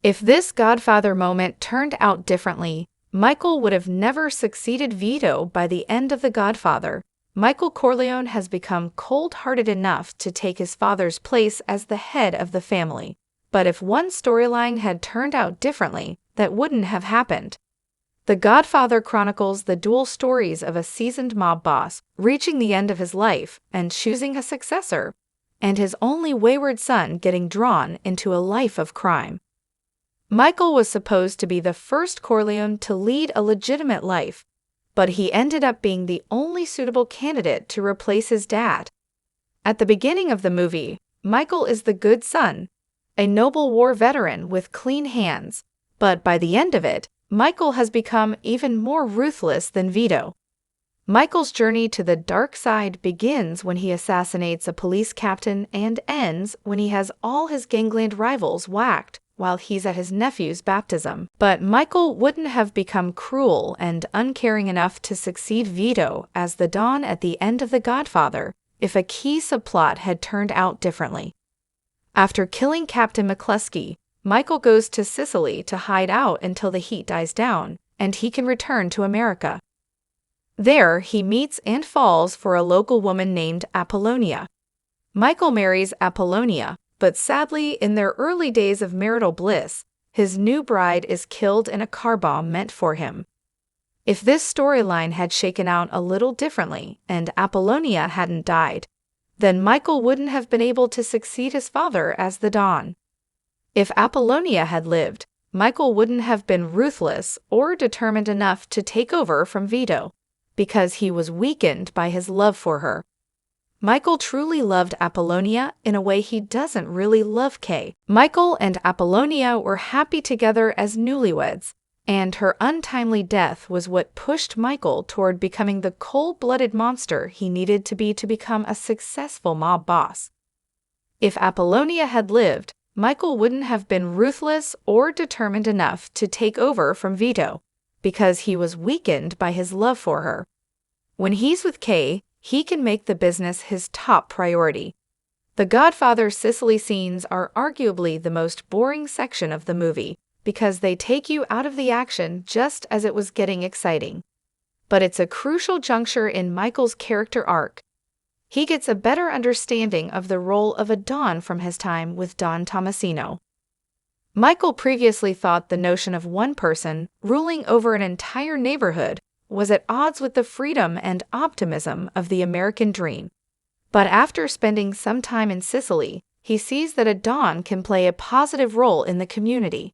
If this Godfather moment turned out differently, Michael would have never succeeded Vito by the end of The Godfather. Michael Corleone has become cold-hearted enough to take his father's place as the head of the family. But if one storyline had turned out differently, that wouldn't have happened. The Godfather chronicles the dual stories of a seasoned mob boss reaching the end of his life and choosing a successor, and his only wayward son getting drawn into a life of crime. Michael was supposed to be the first Corleone to lead a legitimate life, but he ended up being the only suitable candidate to replace his dad. At the beginning of the movie, Michael is the good son, a noble war veteran with clean hands, but by the end of it, Michael has become even more ruthless than Vito. Michael's journey to the dark side begins when he assassinates a police captain and ends when he has all his gangland rivals whacked while he's at his nephew's baptism. But Michael wouldn't have become cruel and uncaring enough to succeed Vito as the Don at the end of The Godfather if a key subplot had turned out differently. After killing Captain McCluskey, Michael goes to Sicily to hide out until the heat dies down and he can return to America. There, he meets and falls for a local woman named Apollonia. Michael marries Apollonia, but sadly, in their early days of marital bliss, his new bride is killed in a car bomb meant for him. If this storyline had shaken out a little differently and Apollonia hadn't died, then Michael wouldn't have been able to succeed his father as the Don. If Apollonia had lived, Michael wouldn't have been ruthless or determined enough to take over from Vito, because he was weakened by his love for her. Michael truly loved Apollonia in a way he doesn't really love Kay. Michael and Apollonia were happy together as newlyweds, and her untimely death was what pushed Michael toward becoming the cold-blooded monster he needed to become a successful mob boss. If Apollonia had lived, Michael wouldn't have been ruthless or determined enough to take over from Vito, because he was weakened by his love for her. When he's with Kay, he can make the business his top priority. The Godfather Sicily scenes are arguably the most boring section of the movie because they take you out of the action just as it was getting exciting. But it's a crucial juncture in Michael's character arc. He gets a better understanding of the role of a Don from his time with Don Tomasino. Michael previously thought the notion of one person ruling over an entire neighborhood was at odds with the freedom and optimism of the American dream. But after spending some time in Sicily, he sees that a Don can play a positive role in the community.